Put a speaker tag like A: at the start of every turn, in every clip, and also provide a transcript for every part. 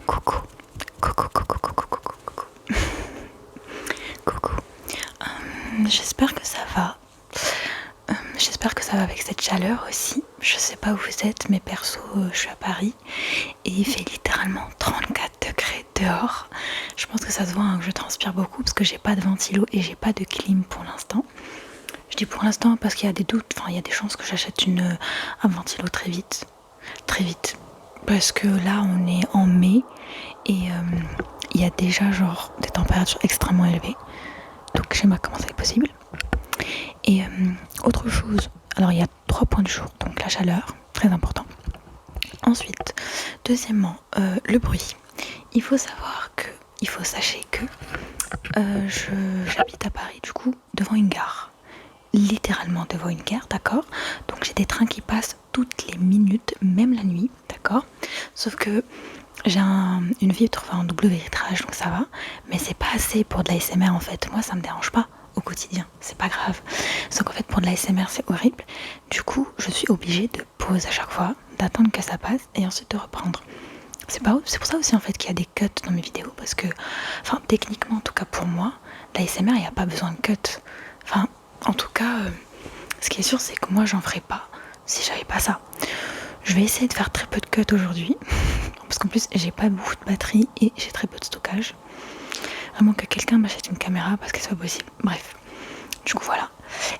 A: Coucou, coucou, coucou, coucou, coucou, coucou. Coucou. J'espère que ça va. J'espère que ça va avec cette chaleur aussi. Je sais pas où vous êtes, mais perso, je suis à Paris et il fait littéralement 34 degrés dehors. Je pense que ça se voit hein, que je transpire beaucoup parce que j'ai pas de ventilo et j'ai pas de clim pour l'instant. Je dis pour l'instant parce qu'il y a des doutes, enfin il y a des chances que j'achète un ventilo très vite. Très vite. Parce que là on est en mai et il y a déjà genre des températures extrêmement élevées. Donc je sais pas comment ça est possible. Et autre chose, alors il y a 3 points du jour, donc la chaleur, très important. Ensuite, deuxièmement, le bruit. Il faut sachez que j'habite à Paris du coup devant une gare. Littéralement devant une gare, d'accord. Donc j'ai des trains qui passent toutes les minutes, même la nuit, d'accord. Sauf que j'ai une vitre, enfin un double vitrage, donc ça va. Mais c'est pas assez pour de l'ASMR en fait. Moi ça me dérange pas au quotidien, c'est pas grave. Sauf qu'en fait pour de l'ASMR c'est horrible. Du coup je suis obligée de pause à chaque fois, d'attendre que ça passe et ensuite de reprendre. C'est pour ça aussi en fait qu'il y a des cuts dans mes vidéos parce que, enfin techniquement en tout cas pour moi, l'ASMR il n'y a pas besoin de cuts. Enfin en tout cas, ce qui est sûr c'est que moi j'en ferais pas si j'avais pas ça. Je vais essayer de faire très peu de cuts aujourd'hui parce qu'en plus j'ai pas beaucoup de batterie et j'ai très peu de stockage. Vraiment que quelqu'un m'achète une caméra parce que c'est pas possible. Bref, du coup voilà.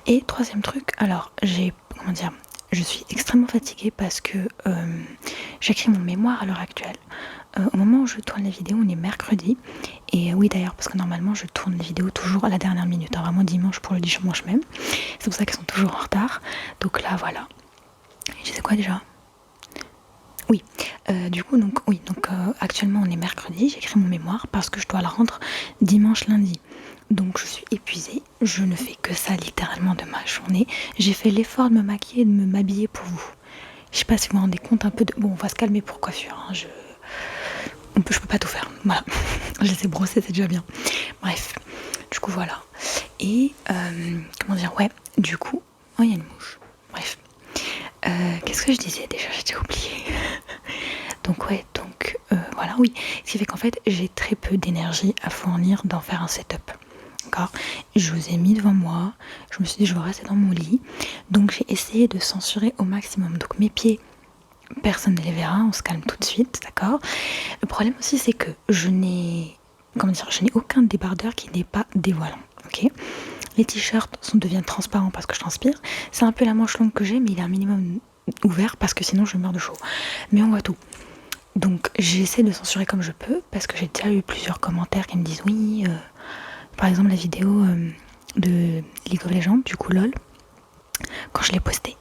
A: Et troisième truc, alors je suis extrêmement fatiguée parce que j'écris mon mémoire à l'heure actuelle. Au moment où je tourne les vidéos, on est mercredi. Et oui d'ailleurs, parce que normalement je tourne les vidéos toujours à la dernière minute, hein, vraiment dimanche pour le dimanche même. C'est pour ça qu'elles sont toujours en retard. Donc là voilà. Je sais quoi déjà ? Oui, actuellement on est mercredi, j'écris mon mémoire parce que je dois le rendre dimanche lundi. Donc je suis épuisée, je ne fais que ça littéralement de ma journée. J'ai fait l'effort de me maquiller et de m'habiller pour vous. Je sais pas si vous vous rendez compte un peu de... Bon, on va se calmer pour coiffure, hein. Je peux pas tout faire, voilà. Je les ai brossés, c'est déjà bien. Bref, du coup voilà. Et, du coup... Oh, il y a une mouche. Bref. Qu'est-ce que je disais déjà ? J'ai déjà oublié. Voilà, oui. Ce qui fait qu'en fait, j'ai très peu d'énergie à fournir d'en faire un setup. D'accord ? Je vous ai mis devant moi. Je me suis dit, je vais rester dans mon lit. Donc, j'ai essayé de censurer au maximum. Donc, mes pieds, personne ne les verra. On se calme tout de suite, d'accord ? Le problème aussi, c'est que je n'ai aucun débardeur qui n'est pas dévoilant. Ok ? Les t-shirts deviennent transparents parce que je transpire. C'est un peu la manche longue que j'ai, mais il est un minimum ouvert parce que sinon je meurs de chaud. Mais on voit tout. Donc j'essaie de censurer comme je peux parce que j'ai déjà eu plusieurs commentaires qui me disent oui. Par exemple la vidéo de League of Legends, du coup LOL, quand je l'ai postée,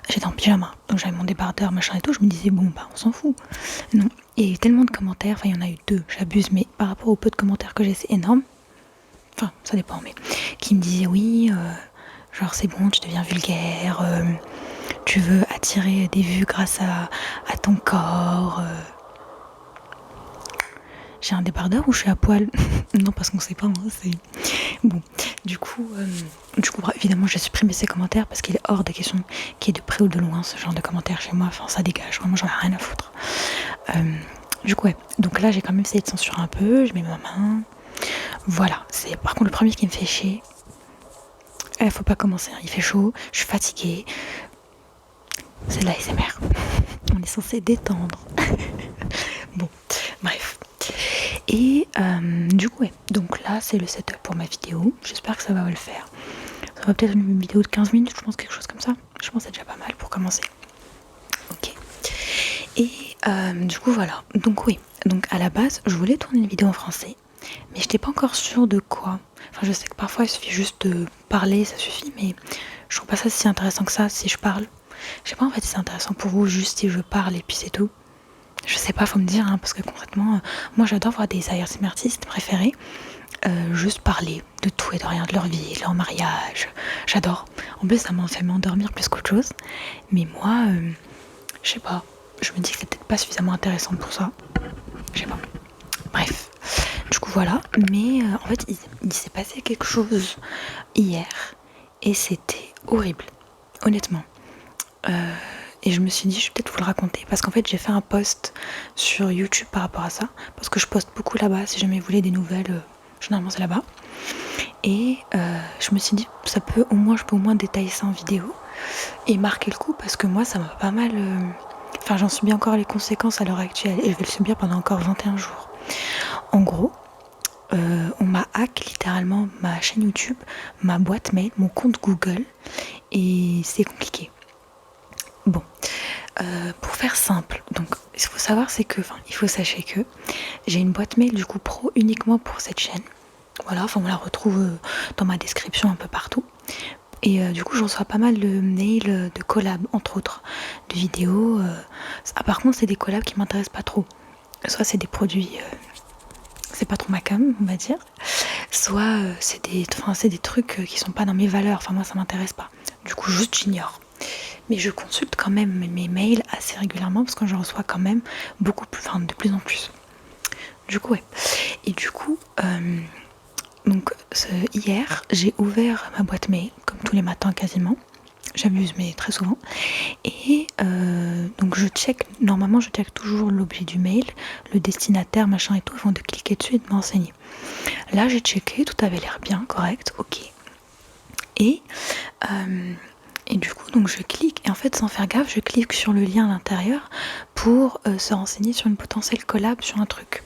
A: j'étais en pyjama. Donc j'avais mon débardeur, machin et tout. Je me disais bon bah on s'en fout. Non. Il y a eu tellement de commentaires, enfin il y en a eu 2, j'abuse, mais par rapport au peu de commentaires que j'ai, c'est énorme. Enfin ça dépend, mais qui me disaient oui, genre c'est bon, tu deviens vulgaire, tu veux attirer des vues grâce à ton corps. J'ai un débardeur ou je suis à poil ? Non, parce qu'on sait pas, hein, c'est... Bon, du coup, bref, évidemment, j'ai supprimé ces commentaires parce qu'il est hors de question qu'il y ait de près ou de loin ce genre de commentaires chez moi. Enfin, ça dégage, vraiment, j'en ai rien à foutre. Du coup, ouais. Donc là, j'ai quand même essayé de censurer un peu, je mets ma main. Voilà, c'est par contre le premier qui me fait chier. Faut pas commencer, hein. Il fait chaud, je suis fatiguée. C'est de la SMR. On est censé détendre. Bon, bref. Et du coup, ouais. Donc là, c'est le setup pour ma vidéo. J'espère que ça va le faire. Ça va peut-être une vidéo de 15 minutes, je pense, quelque chose comme ça. Je pense que c'est déjà pas mal pour commencer. Ok. Et du coup, voilà. Donc oui. Donc à la base, je voulais tourner une vidéo en français. Mais j'étais pas encore sûre de quoi. Enfin, je sais que parfois, il suffit juste de parler, ça suffit. Mais je trouve pas ça si intéressant que ça, si je parle. Je sais pas en fait si c'est intéressant pour vous, juste si je parle et puis c'est tout. Je sais pas, faut me dire, hein, parce que concrètement, moi j'adore voir des ASMR artistes préférés, juste parler de tout et de rien, de leur vie, de leur mariage. J'adore. En plus, ça m'en fait m'endormir plus qu'autre chose. Mais moi, je sais pas, je me dis que c'est peut-être pas suffisamment intéressant pour ça. Je sais pas. Bref. Du coup, voilà. Mais en fait, il s'est passé quelque chose hier et c'était horrible. Honnêtement. Et je me suis dit, je vais peut-être vous le raconter, parce qu'en fait, j'ai fait un post sur YouTube par rapport à ça, parce que je poste beaucoup là-bas, si jamais vous voulez des nouvelles, généralement c'est là-bas. Et je me suis dit, je peux au moins détailler ça en vidéo, et marquer le coup, parce que moi, ça m'a pas mal... Enfin, j'en subis encore les conséquences à l'heure actuelle, et je vais le subir pendant encore 21 jours. En gros, on m'a hack littéralement ma chaîne YouTube, ma boîte mail, mon compte Google, et c'est compliqué. Bon, pour faire simple, donc il faut savoir, il faut sachez que j'ai une boîte mail du coup pro uniquement pour cette chaîne. Voilà, enfin on la retrouve dans ma description un peu partout. Et du coup je reçois pas mal de mails de collabs, entre autres, de vidéos. Par contre c'est des collabs qui m'intéressent pas trop. Soit c'est des produits, c'est pas trop ma cam, on va dire. Soit c'est des trucs qui sont pas dans mes valeurs, enfin moi ça m'intéresse pas. Du coup juste j'ignore. Mais je consulte quand même mes mails assez régulièrement parce que j'en reçois quand même beaucoup plus, enfin de plus en plus. Du coup ouais. Et du coup, hier j'ai ouvert ma boîte mail, comme tous les matins quasiment. J'abuse mais très souvent. Et donc normalement je check toujours l'objet du mail, le destinataire, machin et tout, avant de cliquer dessus et de m'enseigner. Là j'ai checké, tout avait l'air bien, correct, ok. Et du coup, donc je clique, et en fait, sans faire gaffe, je clique sur le lien à l'intérieur pour se renseigner sur une potentielle collab sur un truc.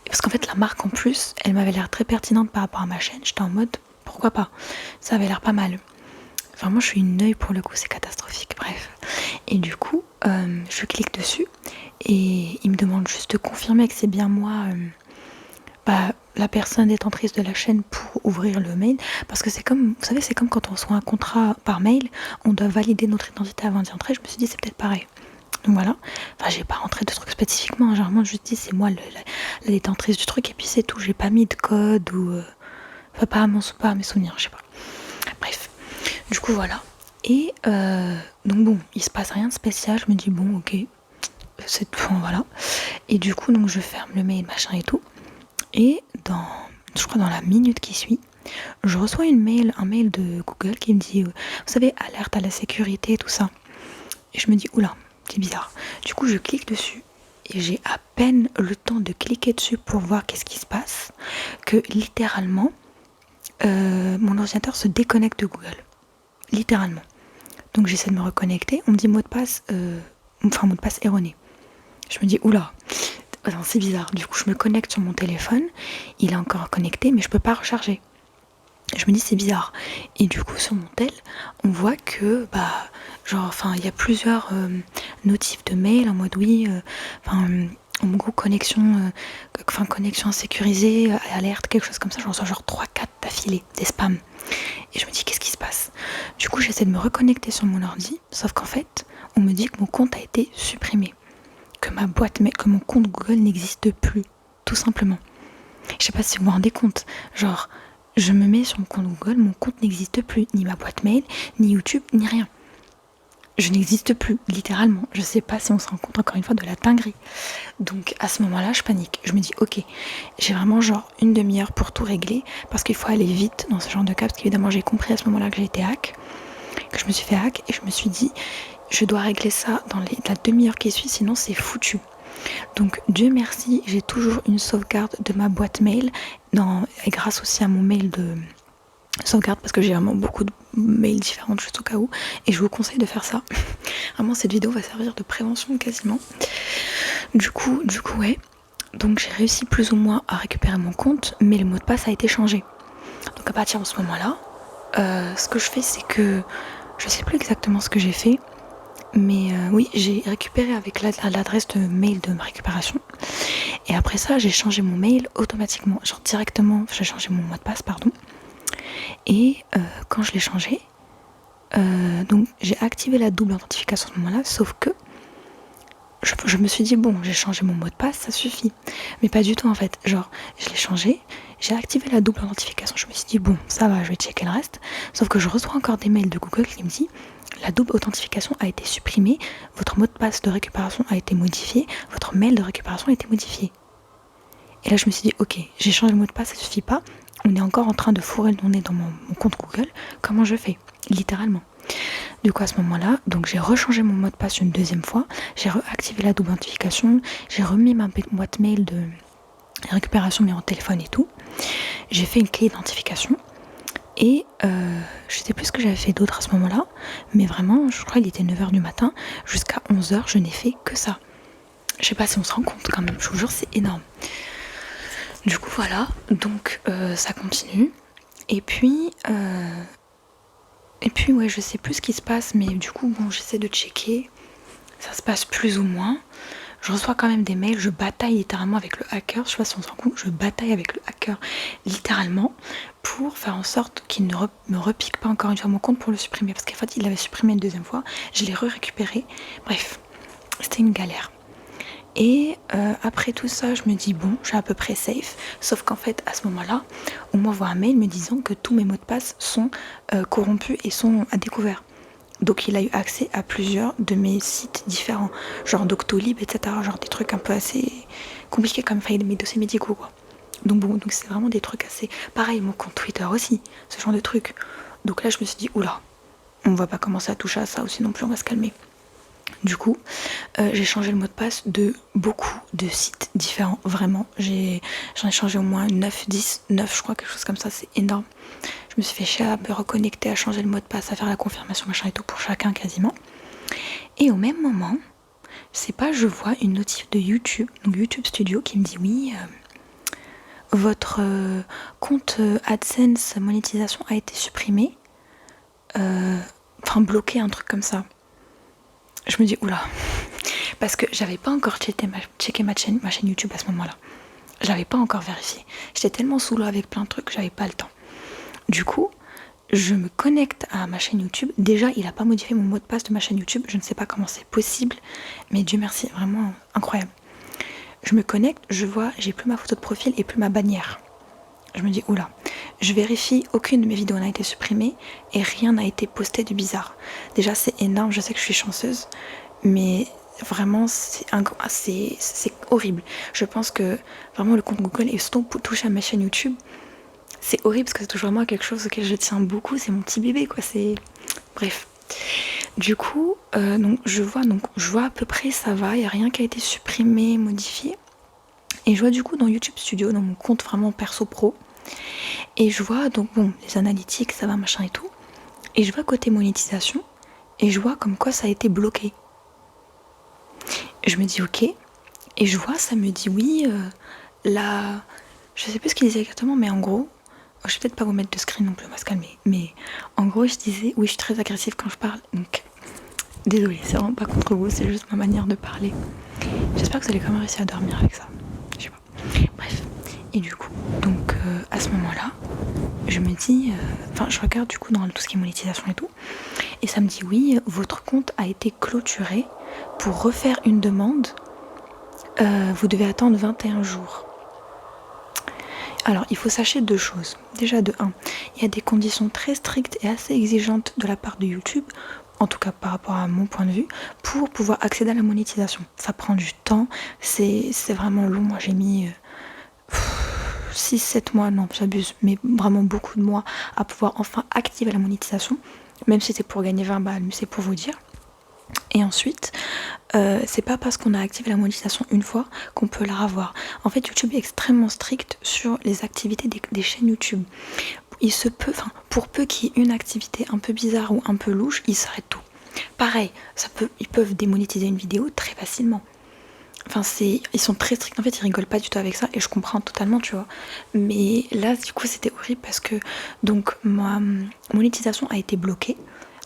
A: Et parce qu'en fait, la marque en plus, elle m'avait l'air très pertinente par rapport à ma chaîne. J'étais en mode, pourquoi pas? Ça avait l'air pas mal. Enfin, moi, je suis une œil pour le coup, c'est catastrophique, bref. Et du coup, je clique dessus, et il me demande juste de confirmer que c'est bien moi. La personne détentrice de la chaîne pour ouvrir le mail, parce que c'est comme, vous savez, c'est comme quand on reçoit un contrat par mail, on doit valider notre identité avant d'y entrer. Je me suis dit c'est peut-être pareil. Donc voilà, enfin j'ai pas rentré de trucs spécifiquement, généralement je dis c'est moi la détentrice du truc et puis c'est tout, j'ai pas mis de code ou enfin pas à mes souvenirs, je sais pas. Bref, du coup voilà. Et donc bon, il se passe rien de spécial, je me dis bon ok, c'est tout, voilà. Et du coup donc je ferme le mail machin et tout. Et je crois dans la minute qui suit, je reçois un mail de Google qui me dit, vous savez, alerte à la sécurité, tout ça. Et je me dis, oula, c'est bizarre. Du coup, je clique dessus et j'ai à peine le temps de cliquer dessus pour voir qu'est-ce qui se passe, que littéralement, mon ordinateur se déconnecte de Google. Littéralement. Donc j'essaie de me reconnecter, on me dit mot de passe erroné. Je me dis, oula. Attends, c'est bizarre. Du coup, je me connecte sur mon téléphone. Il est encore connecté, mais je peux pas recharger. Je me dis, c'est bizarre. Et du coup, sur mon tel, on voit que, il y a plusieurs notifs de mail en mode oui, en gros, connexion insécurisée, alerte, quelque chose comme ça. J'en reçois genre 3-4 d'affilée, des spams. Et je me dis, qu'est-ce qui se passe? Du coup, j'essaie de me reconnecter sur mon ordi, sauf qu'en fait, on me dit que mon compte a été supprimé. Que ma boîte mail, que mon compte Google n'existe plus, tout simplement. Je sais pas si vous vous rendez compte, genre, je me mets sur mon compte Google, mon compte n'existe plus, ni ma boîte mail, ni YouTube, ni rien. Je n'existe plus, littéralement. Je sais pas si on se rend compte encore une fois de la dinguerie. Donc à ce moment-là, je panique. Je me dis, ok, j'ai vraiment genre une demi-heure pour tout régler, parce qu'il faut aller vite dans ce genre de cas, parce qu'évidemment j'ai compris à ce moment-là que j'ai été hack, que je me suis fait hack, et je me suis dit, je dois régler ça dans la demi-heure qui suit, sinon c'est foutu. Donc Dieu merci, j'ai toujours une sauvegarde de ma boîte mail, et grâce aussi à mon mail de sauvegarde, parce que j'ai vraiment beaucoup de mails différents juste au cas où, et je vous conseille de faire ça. Vraiment cette vidéo va servir de prévention quasiment. Du coup ouais, donc j'ai réussi plus ou moins à récupérer mon compte, mais le mot de passe a été changé. Donc à partir de ce moment-là, ce que je fais, c'est que je sais plus exactement ce que j'ai fait, mais oui, j'ai récupéré avec l'adresse de mail de ma récupération. Et après ça, j'ai changé mon mail automatiquement, genre directement, j'ai changé mon mot de passe, pardon. Et quand je l'ai changé, donc j'ai activé la double authentification à ce moment-là, sauf que je me suis dit, bon, j'ai changé mon mot de passe, ça suffit. Mais pas du tout en fait, genre, je l'ai changé, j'ai activé la double authentification, je me suis dit, bon, ça va, je vais checker le reste. Sauf que je reçois encore des mails de Google qui me dit, la double authentification a été supprimée, votre mot de passe de récupération a été modifié, votre mail de récupération a été modifié. Et là je me suis dit, ok, j'ai changé le mot de passe, ça suffit pas, on est encore en train de fourrer le nez dans mon compte Google, comment je fais? Littéralement. Du coup à ce moment-là, donc j'ai rechangé mon mot de passe une deuxième fois, j'ai réactivé la double authentification, j'ai remis ma boîte mail de récupération numéro de téléphone et tout. J'ai fait une clé d'identification et je sais plus ce que j'avais fait d'autre à ce moment-là, mais vraiment, je crois qu'il était 9h du matin, jusqu'à 11h, je n'ai fait que ça. Je sais pas si on se rend compte quand même, je vous jure, c'est énorme. Du coup, voilà, donc ça continue. Et puis ouais, je sais plus ce qui se passe, mais du coup, bon, j'essaie de checker. Ça se passe plus ou moins. Je reçois quand même des mails, je bataille littéralement avec le hacker, je sais pas si on se rend compte, je bataille avec le hacker littéralement pour faire en sorte qu'il ne me repique pas encore une fois mon compte pour le supprimer, parce qu'en fait il l'avait supprimé une deuxième fois, je l'ai récupéré, bref, c'était une galère. Et après tout ça, je me dis bon, je suis à peu près safe, sauf qu'en fait à ce moment-là, on m'envoie un mail me disant que tous mes mots de passe sont corrompus et sont à découvert. Donc il a eu accès à plusieurs de mes sites différents, genre Doctolib, etc. Genre des trucs un peu assez compliqués comme mes dossiers médicaux, quoi. Donc bon, donc c'est vraiment des trucs assez... Pareil, mon compte Twitter aussi, ce genre de trucs. Donc là, je me suis dit, oula, on va pas commencer à toucher à ça aussi non plus, on va se calmer. Du coup, j'ai changé le mot de passe de beaucoup de sites différents, vraiment. J'en ai changé au moins 9, 10, 9 je crois, quelque chose comme ça, c'est énorme. Je me suis fait chier à me reconnecter, à changer le mot de passe, à faire la confirmation, machin et tout pour chacun quasiment. Et au même moment, je vois une notif de YouTube, donc YouTube Studio, qui me dit oui, votre compte AdSense monétisation a été supprimé, bloqué, un truc comme ça. Je me dis oula, parce que j'avais pas encore checké ma chaîne YouTube à ce moment-là. J'avais pas encore vérifié. J'étais tellement sous l'eau avec plein de trucs que j'avais pas le temps. Du coup, je me connecte à ma chaîne YouTube. Déjà, il n'a pas modifié mon mot de passe de ma chaîne YouTube. Je ne sais pas comment c'est possible, mais Dieu merci, vraiment incroyable. Je me connecte, je vois, j'ai plus ma photo de profil et plus ma bannière. Je me dis, oula, je vérifie, aucune de mes vidéos n'a été supprimée et rien n'a été posté de bizarre. Déjà, c'est énorme, je sais que je suis chanceuse, mais vraiment, c'est horrible. Je pense que vraiment le compte Google est surtout pour toucher à ma chaîne YouTube. C'est horrible parce que c'est toujours vraiment quelque chose auquel je tiens beaucoup, c'est mon petit bébé, quoi. Bref. Du coup, je vois à peu près ça va, il n'y a rien qui a été supprimé, modifié. Et je vois du coup dans YouTube Studio, dans mon compte vraiment perso pro, et je vois donc bon, les analytiques, ça va, machin et tout. Et je vois côté monétisation, et je vois comme quoi ça a été bloqué. Je me dis ok, et je vois, ça me dit oui, je sais plus ce qu'il disait exactement, mais en gros, je vais peut-être pas vous mettre de screen non plus, on va se calmer. Mais en gros, je disais, oui, je suis très agressive quand je parle, donc désolée, c'est vraiment pas contre vous, c'est juste ma manière de parler. J'espère que vous allez quand même réussir à dormir avec ça. Je sais pas. Bref. Et du coup, donc à ce moment-là, je me dis, je regarde du coup dans tout ce qui est monétisation et tout, et ça me dit oui, votre compte a été clôturé. Pour refaire une demande, vous devez attendre 21 jours. Alors, il faut sachez deux choses. Déjà, de 1, il y a des conditions très strictes et assez exigeantes de la part de YouTube, en tout cas par rapport à mon point de vue, pour pouvoir accéder à la monétisation. Ça prend du temps, c'est vraiment long. Moi, j'ai mis 6-7 mois, non, j'abuse, mais vraiment beaucoup de mois à pouvoir enfin activer la monétisation, même si c'est pour gagner 20 balles, mais c'est pour vous dire. Et ensuite, c'est pas parce qu'on a activé la monétisation une fois qu'on peut la revoir. En fait, YouTube est extrêmement strict sur les activités des chaînes YouTube. Il se peut, pour peu qu'il y ait une activité un peu bizarre ou un peu louche, ils s'arrêtent tout. Pareil, ils peuvent démonétiser une vidéo très facilement. Ils sont très stricts, en fait, ils rigolent pas du tout avec ça et je comprends totalement, tu vois. Mais là, du coup, c'était horrible parce que donc ma monétisation a été bloquée.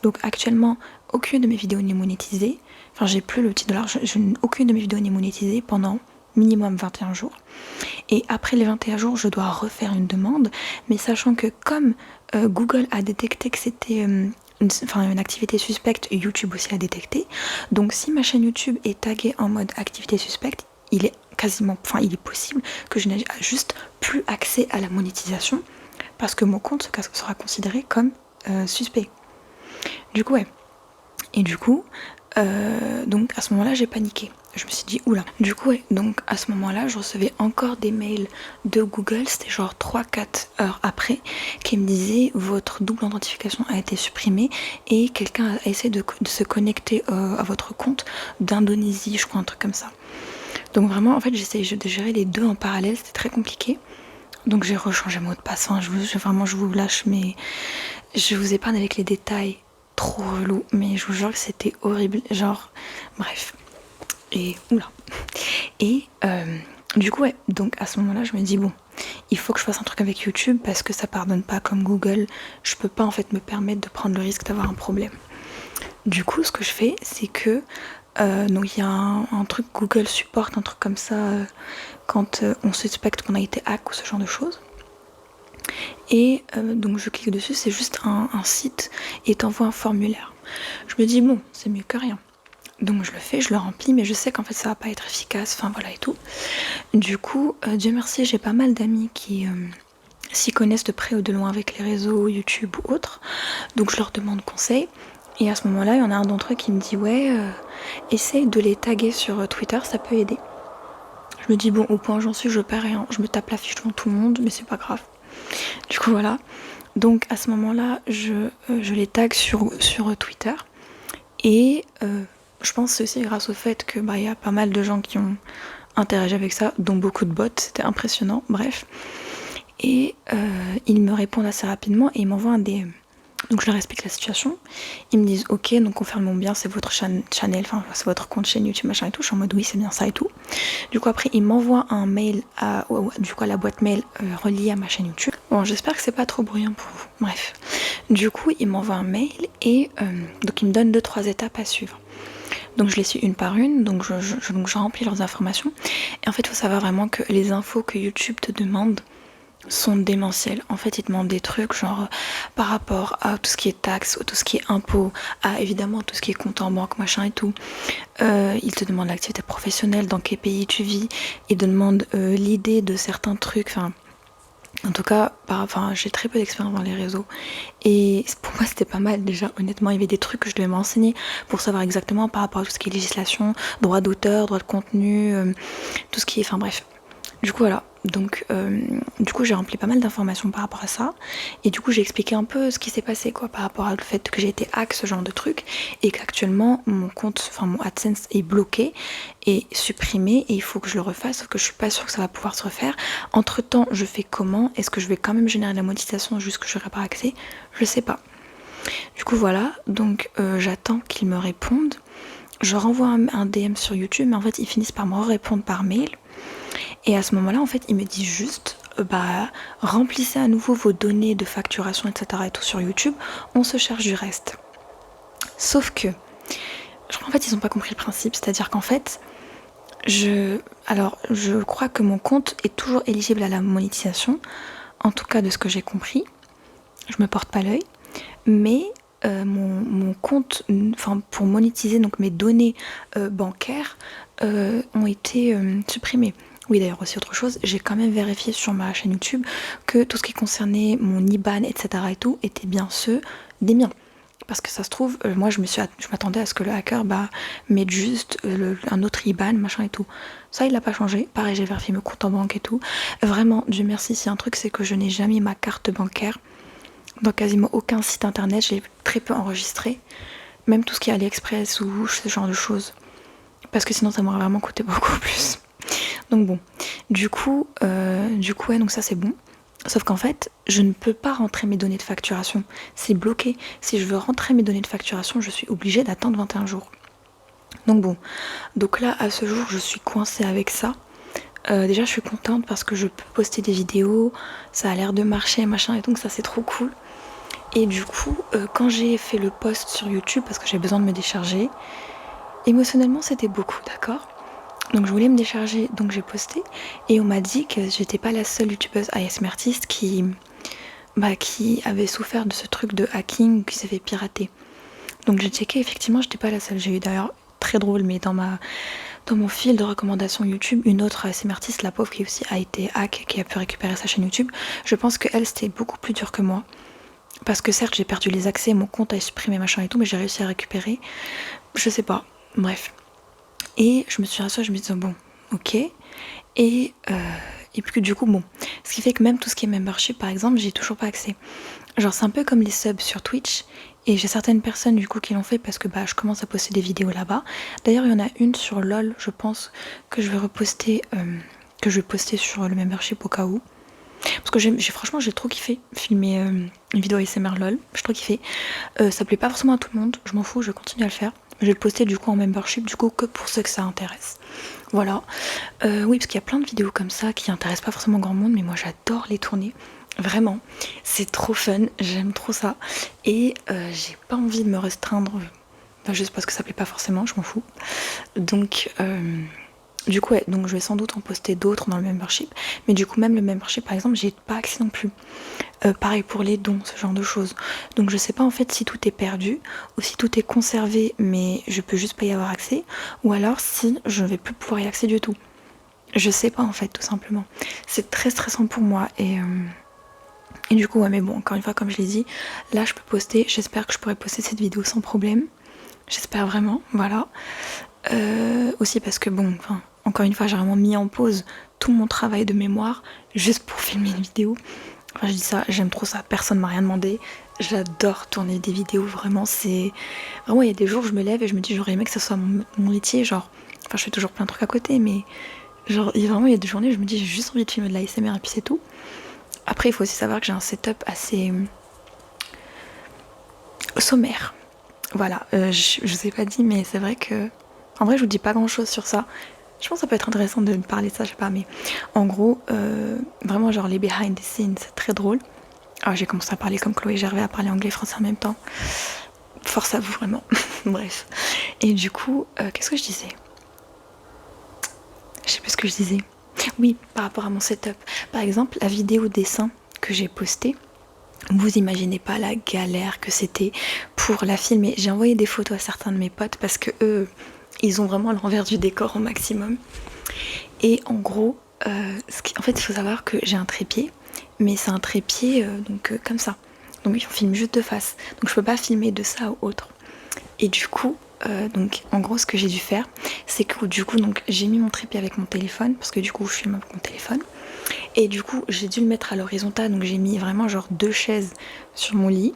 A: Donc actuellement, aucune de mes vidéos n'est monétisée. J'ai plus le petit dollar. Aucune de mes vidéos n'est monétisée pendant minimum 21 jours. Et après les 21 jours, je dois refaire une demande. Mais sachant que comme Google a détecté que c'était une activité suspecte, YouTube aussi l'a détecté. Donc si ma chaîne YouTube est taguée en mode activité suspecte, il est possible que je n'ai juste plus accès à la monétisation parce que mon compte sera considéré comme suspect. Du coup, ouais. Et du coup, donc à ce moment-là, j'ai paniqué. Je me suis dit oula. Du coup ouais, donc à ce moment-là je recevais encore des mails de Google, c'était genre 3-4 heures après, qui me disaient votre double authentification a été supprimée et quelqu'un a essayé de se connecter à votre compte d'Indonésie, je crois, un truc comme ça. Donc vraiment en fait j'essayais de gérer les deux en parallèle, c'était très compliqué. Donc j'ai rechangé mon mot de passe, hein. Je vous lâche, mais je vous épargne avec les détails trop relous, mais je vous jure que c'était horrible, genre bref. Et oula. Et du coup ouais, donc à ce moment-là je me dis bon, il faut que je fasse un truc avec YouTube parce que ça pardonne pas comme Google, je peux pas en fait me permettre de prendre le risque d'avoir un problème. Du coup ce que je fais c'est que donc il y a un truc Google supporte, un truc comme ça quand on suspecte qu'on a été hack ou ce genre de choses. Et donc je clique dessus, c'est juste un site et t'envoie un formulaire. Je me dis bon, c'est mieux que rien. Donc je le fais, je le remplis, mais je sais qu'en fait ça va pas être efficace, enfin voilà et tout. Du coup, Dieu merci, j'ai pas mal d'amis qui s'y connaissent de près ou de loin avec les réseaux, YouTube ou autres. Donc je leur demande conseil. Et à ce moment-là, il y en a un d'entre eux qui me dit ouais, essaye de les taguer sur Twitter, ça peut aider. Je me dis bon, au point où j'en suis, je perds rien, je me tape la fiche devant tout le monde, mais c'est pas grave. Du coup voilà. Donc à ce moment-là, je les tag sur Twitter. Et je pense que c'est aussi grâce au fait que y a pas mal de gens qui ont interagi avec ça, dont beaucoup de bots, c'était impressionnant, bref. Et ils me répondent assez rapidement et ils m'envoient un DM. Donc je leur explique la situation. Ils me disent ok, donc confirmons bien, c'est votre channel, enfin c'est votre compte chaîne YouTube machin et tout. Je suis en mode oui, c'est bien ça et tout. Du coup après ils m'envoient un mail à la boîte mail reliée à ma chaîne YouTube. Bon, j'espère que c'est pas trop bruyant pour vous. Bref. Du coup ils m'envoient un mail et donc ils me donnent 2-3 étapes à suivre. Donc je les suis une par une, donc je remplis leurs informations. Et en fait il faut savoir vraiment que les infos que YouTube te demande sont démentiels. En fait, ils te demandent des trucs genre par rapport à tout ce qui est taxes, tout ce qui est impôts, à évidemment tout ce qui est compte en banque, machin et tout. Ils te demandent l'activité professionnelle, dans quel pays tu vis. Ils te demandent l'idée de certains trucs. Enfin, en tout cas, j'ai très peu d'expérience dans les réseaux. Et pour moi, c'était pas mal déjà. Honnêtement, il y avait des trucs que je devais m'enseigner pour savoir exactement par rapport à tout ce qui est législation, droit d'auteur, droit de contenu, tout ce qui est... Enfin bref. Du coup voilà, donc du coup j'ai rempli pas mal d'informations par rapport à ça et du coup j'ai expliqué un peu ce qui s'est passé quoi par rapport au fait que j'ai été hack, ce genre de truc, et qu'actuellement mon compte, enfin mon AdSense est bloqué et supprimé et il faut que je le refasse, sauf que je suis pas sûre que ça va pouvoir se refaire. Entre temps je fais comment? Est-ce que je vais quand même générer la monétisation juste que j'aurai pas accès? Je sais pas. Du coup voilà, donc j'attends qu'ils me répondent. Je renvoie un DM sur YouTube mais en fait ils finissent par me répondre par mail. Et à ce moment-là, en fait, il me dit juste, remplissez à nouveau vos données de facturation, etc. et tout sur YouTube, on se charge du reste. Sauf que, je crois en fait, ils n'ont pas compris le principe, c'est-à-dire qu'en fait, je crois que mon compte est toujours éligible à la monétisation, en tout cas de ce que j'ai compris. Je me porte pas l'œil, mais mon compte, pour monétiser donc mes données bancaires ont été supprimées. Oui, d'ailleurs aussi autre chose, j'ai quand même vérifié sur ma chaîne YouTube que tout ce qui concernait mon IBAN, etc. et tout, était bien ceux des miens. Parce que ça se trouve, moi je m'attendais à ce que le hacker mette juste un autre IBAN, machin et tout. Ça il l'a pas changé. Pareil, j'ai vérifié mes comptes en banque et tout. Vraiment, Dieu merci, si un truc c'est que je n'ai jamais ma carte bancaire. Dans quasiment aucun site internet, j'ai très peu enregistré. Même tout ce qui est AliExpress ou ce genre de choses. Parce que sinon ça m'aurait vraiment coûté beaucoup plus. Donc bon, du coup ouais, donc ça c'est bon. Sauf qu'en fait, je ne peux pas rentrer mes données de facturation. C'est bloqué. Si je veux rentrer mes données de facturation, je suis obligée d'attendre 21 jours. Donc bon, donc là, à ce jour, je suis coincée avec ça. Déjà, je suis contente parce que je peux poster des vidéos, ça a l'air de marcher, machin, et donc ça c'est trop cool. Et du coup, quand j'ai fait le post sur YouTube, parce que j'ai besoin de me décharger, émotionnellement c'était beaucoup, d'accord ? Donc je voulais me décharger, donc j'ai posté et on m'a dit que j'étais pas la seule youtubeuse ASMR artiste qui avait souffert de ce truc de hacking, qui s'est fait pirater. Donc j'ai checké, effectivement j'étais pas la seule. J'ai eu d'ailleurs, très drôle, mais dans mon fil de recommandations YouTube, une autre ASMR artiste, la pauvre, qui aussi a été hack, qui a pu récupérer sa chaîne YouTube. Je pense qu'elle c'était beaucoup plus dur que moi. Parce que certes j'ai perdu les accès, mon compte a supprimé machin et tout, mais j'ai réussi à récupérer. Je sais pas, bref. Et je me suis rassurée, je me disais bon, ok. Et puis du coup, bon, ce qui fait que même tout ce qui est membership, par exemple, j'ai toujours pas accès. Genre, c'est un peu comme les subs sur Twitch. Et j'ai certaines personnes du coup qui l'ont fait parce que bah, je commence à poster des vidéos là-bas. D'ailleurs, il y en a une sur LOL, je pense, que je vais reposter, que je vais poster sur le membership au cas où. Parce que franchement, j'ai trop kiffé filmer une vidéo ASMR LOL. J'ai trop kiffé. Ça plaît pas forcément à tout le monde, je m'en fous, je continue à le faire. Je vais le poster du coup en membership, du coup que pour ceux que ça intéresse. Voilà. Oui, parce qu'il y a plein de vidéos comme ça qui intéressent pas forcément grand monde, mais moi j'adore les tourner. Vraiment, c'est trop fun, j'aime trop ça. Et j'ai pas envie de me restreindre, juste parce que ça plaît pas forcément, je m'en fous. Donc, du coup, ouais, donc je vais sans doute en poster d'autres dans le membership. Mais du coup, même le membership, par exemple, j'ai pas accès non plus. Pareil pour les dons, ce genre de choses. Donc je sais pas en fait si tout est perdu ou si tout est conservé mais je peux juste pas y avoir accès, ou alors si je ne vais plus pouvoir y accéder du tout. Je sais pas en fait, tout simplement. C'est très stressant pour moi et du coup ouais, mais bon, encore une fois comme je l'ai dit, là je peux poster, j'espère que je pourrai poster cette vidéo sans problème. J'espère vraiment, voilà. Aussi parce que bon, enfin, encore une fois j'ai vraiment mis en pause tout mon travail de mémoire juste pour filmer une vidéo. Enfin, je dis ça, j'aime trop ça, personne m'a rien demandé. J'adore tourner des vidéos, vraiment, c'est... Vraiment, il y a des jours où je me lève et je me dis, j'aurais aimé que ce soit mon métier, genre... Enfin, je fais toujours plein de trucs à côté, mais... Genre, vraiment, il y a des journées où je me dis, j'ai juste envie de filmer de la ASMR et puis c'est tout. Après, il faut aussi savoir que j'ai un setup assez... sommaire. Voilà, je vous ai pas dit, mais c'est vrai que... En vrai, je vous dis pas grand-chose sur ça. Je pense que ça peut être intéressant de parler de ça, je sais pas, mais... En gros, vraiment, genre, les behind the scenes, c'est très drôle. Ah, j'ai commencé à parler comme Chloé Gervais, à parler anglais et français en même temps. Force à vous, vraiment. Bref. Et du coup, qu'est-ce que je disais? Je sais plus ce que je disais. Oui, par rapport à mon setup. Par exemple, la vidéo dessin que j'ai postée, vous imaginez pas la galère que c'était pour la filmer. J'ai envoyé des photos à certains de mes potes parce que eux, ils ont vraiment l'envers du décor au maximum. Et en gros, en fait, il faut savoir que j'ai un trépied, mais c'est un trépied donc comme ça. Donc on filme juste de face. Donc je peux pas filmer de ça ou autre. Et du coup, donc en gros, ce que j'ai dû faire, c'est que du coup, donc j'ai mis mon trépied avec mon téléphone parce que du coup, je filme avec mon téléphone. Et du coup, j'ai dû le mettre à l'horizontale. Donc j'ai mis vraiment genre 2 chaises sur mon lit.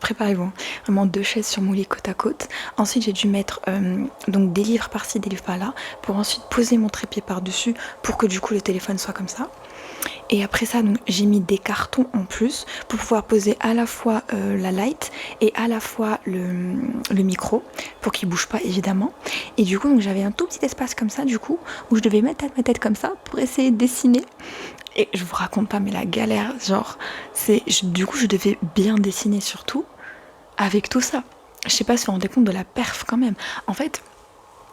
A: Préparez-vous, hein. Vraiment 2 chaises sur mon lit côte à côte. Ensuite j'ai dû mettre donc des livres par-ci, des livres par-là, pour ensuite poser mon trépied par-dessus pour que du coup le téléphone soit comme ça. Et après ça, donc j'ai mis des cartons en plus pour pouvoir poser à la fois la light et à la fois le micro pour qu'il bouge pas évidemment. Et du coup donc j'avais un tout petit espace comme ça du coup où je devais mettre ma tête comme ça pour essayer de dessiner. Et je vous raconte pas, mais la galère, genre, du coup, je devais bien dessiner surtout avec tout ça. Je sais pas si vous vous rendez compte de la perf quand même. En fait,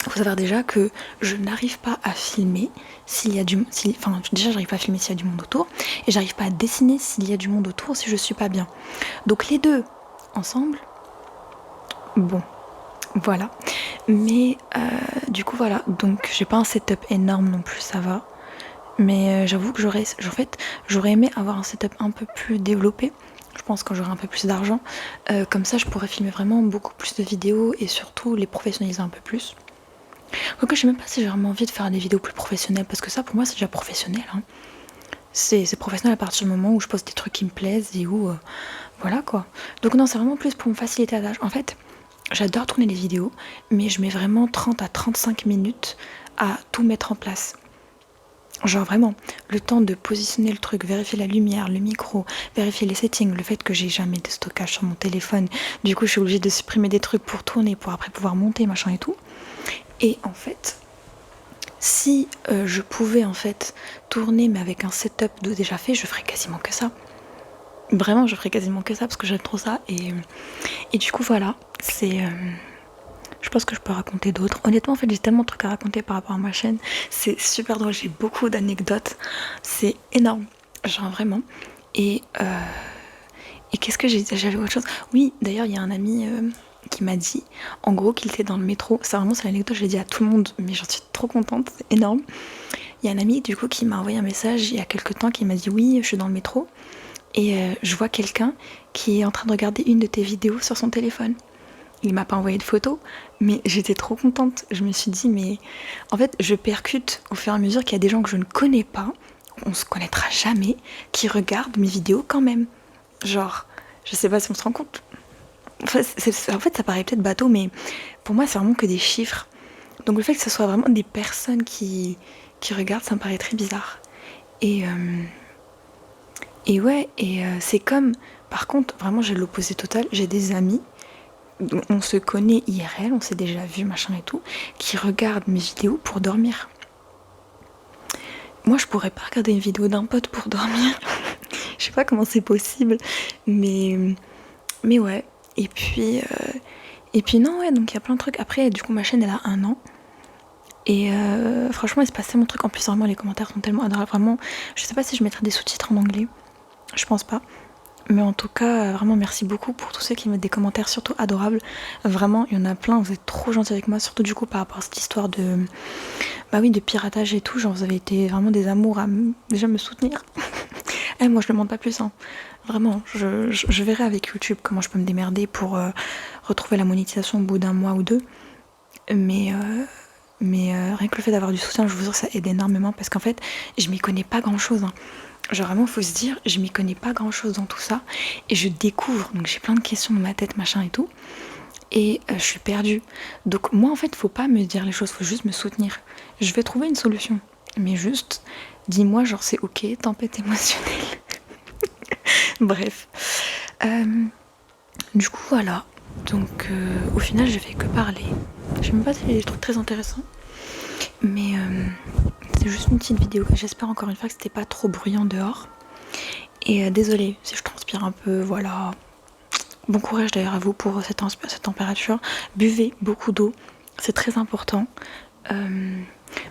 A: il faut savoir déjà que je n'arrive pas à filmer s'il y a du... enfin, déjà, j'arrive pas à filmer s'il y a du monde autour. Et j'arrive pas à dessiner s'il y a du monde autour si je suis pas bien. Donc les deux ensemble, bon, voilà. Mais du coup, voilà. Donc j'ai pas un setup énorme non plus, ça va. Mais j'avoue que j'aurais aimé avoir un setup un peu plus développé. Je pense quand j'aurai un peu plus d'argent. Comme ça, je pourrais filmer vraiment beaucoup plus de vidéos et surtout les professionnaliser un peu plus. Quoique, je sais même pas si j'ai vraiment envie de faire des vidéos plus professionnelles parce que ça, pour moi, c'est déjà professionnel. Hein. C'est professionnel à partir du moment où je poste des trucs qui me plaisent et où... voilà quoi. Donc non, c'est vraiment plus pour me faciliter la tâche. En fait, j'adore tourner des vidéos, mais je mets vraiment 30 à 35 minutes à tout mettre en place. Genre vraiment, le temps de positionner le truc, vérifier la lumière, le micro, vérifier les settings, le fait que j'ai jamais de stockage sur mon téléphone. Du coup, je suis obligée de supprimer des trucs pour tourner, pour après pouvoir monter, machin et tout. Et en fait, si je pouvais en fait tourner mais avec un setup de déjà fait, je ferais quasiment que ça. Vraiment, je ferais quasiment que ça parce que j'aime trop ça. Et du coup, voilà, c'est... Je pense que je peux raconter d'autres. Honnêtement, en fait, j'ai tellement de trucs à raconter par rapport à ma chaîne. C'est super drôle, j'ai beaucoup d'anecdotes. C'est énorme, genre vraiment. Et qu'est-ce que j'avais autre chose. Oui, d'ailleurs, il y a un ami qui m'a dit, en gros, qu'il était dans le métro. Ça, vraiment, c'est l'anecdote, je l'ai dit à tout le monde, mais j'en suis trop contente, c'est énorme. Il y a un ami, du coup, qui m'a envoyé un message il y a quelques temps, qui m'a dit, oui, je suis dans le métro. Et je vois quelqu'un qui est en train de regarder une de tes vidéos sur son téléphone. il m'a pas envoyé de photos, mais j'étais trop contente. Je me suis dit, mais en fait, je percute au fur et à mesure qu'il y a des gens que je ne connais pas, on se connaîtra jamais, qui regardent mes vidéos quand même. Genre, je sais pas si on se rend compte. Enfin, en fait, ça paraît peut-être bateau, mais pour moi, c'est vraiment que des chiffres. Donc le fait que ce soit vraiment des personnes qui regardent, ça me paraît très bizarre. Et, ouais, c'est comme... Par contre, vraiment, j'ai l'opposé total. J'ai des amis, on se connaît IRL, on s'est déjà vu, machin et tout, qui regardent mes vidéos pour dormir. Moi, je pourrais pas regarder une vidéo d'un pote pour dormir. Je sais pas comment c'est possible, mais ouais. Et puis non, ouais, donc il y a plein de trucs. Après, du coup, ma chaîne, elle a 1 an. Et franchement, il se passe tellement de trucs. En plus, vraiment, les commentaires sont tellement adorables. Vraiment, je sais pas si je mettrai des sous-titres en anglais. Je pense pas. Mais en tout cas, vraiment, merci beaucoup pour tous ceux qui mettent des commentaires, surtout adorables. Vraiment, il y en a plein. Vous êtes trop gentils avec moi. Surtout, du coup, par rapport à cette histoire de... Bah oui, de piratage et tout. Genre, vous avez été vraiment des amours à déjà me soutenir. Eh, moi, je ne demande pas plus. Hein. Vraiment, je verrai avec YouTube comment je peux me démerder pour retrouver la monétisation au bout d'un mois ou deux. Mais rien que le fait d'avoir du soutien, je vous jure, ça aide énormément parce qu'en fait, je m'y connais pas grand chose. Hein. Genre vraiment, faut se dire, je m'y connais pas grand chose dans tout ça et je découvre. Donc j'ai plein de questions dans ma tête, machin et tout. Et je suis perdue. Donc moi, en fait, faut pas me dire les choses, faut juste me soutenir. Je vais trouver une solution. Mais juste, dis-moi, genre c'est ok, tempête émotionnelle. Bref. Du coup, voilà. Donc au final, je fais que parler. Je sais même pas si il y a des trucs très intéressants. Mais c'est juste une petite vidéo. J'espère encore une fois que c'était pas trop bruyant dehors. Et désolée si je transpire un peu, voilà. Bon courage d'ailleurs à vous pour cette température. Buvez beaucoup d'eau, c'est très important.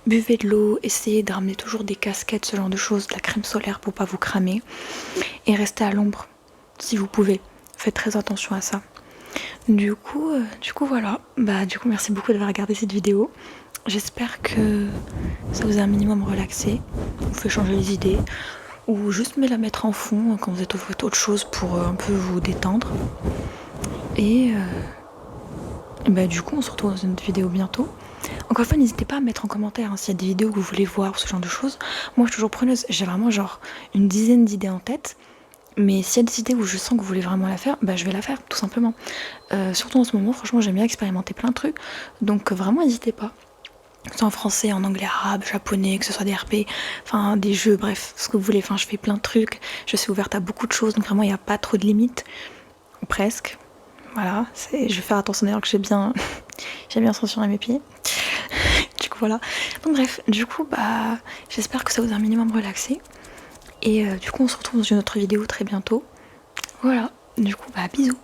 A: Buvez de l'eau, essayez de ramener toujours des casquettes, ce genre de choses, de la crème solaire pour pas vous cramer. Et restez à l'ombre si vous pouvez. Faites très attention à ça. Du coup voilà. Bah du coup merci beaucoup d'avoir regardé cette vidéo. J'espère que ça vous a un minimum relaxé, vous fait changer les idées, ou juste me la mettre en fond quand vous êtes autre chose pour un peu vous détendre. Et bah du coup on se retrouve dans une autre vidéo bientôt. Encore une fois, n'hésitez pas à mettre en commentaire s'il y a des vidéos que vous voulez voir ou ce genre de choses. Moi je suis toujours preneuse, j'ai vraiment genre une dizaine d'idées en tête. Mais s'il y a des idées où je sens que vous voulez vraiment la faire, bah je vais la faire tout simplement. Surtout en ce moment, franchement j'aime bien expérimenter plein de trucs. Donc vraiment n'hésitez pas. Que ce soit en français, en anglais, arabe, japonais, que ce soit des RP, enfin des jeux, bref, ce que vous voulez. Enfin, je fais plein de trucs, je suis ouverte à beaucoup de choses, donc vraiment il n'y a pas trop de limites, ou presque. Voilà, je vais faire attention d'ailleurs que j'ai bien censuré mes pieds. Du coup voilà. Donc bref, du coup bah j'espère que ça vous a un minimum relaxé. Et du coup on se retrouve dans une autre vidéo très bientôt. Voilà, du coup bah bisous.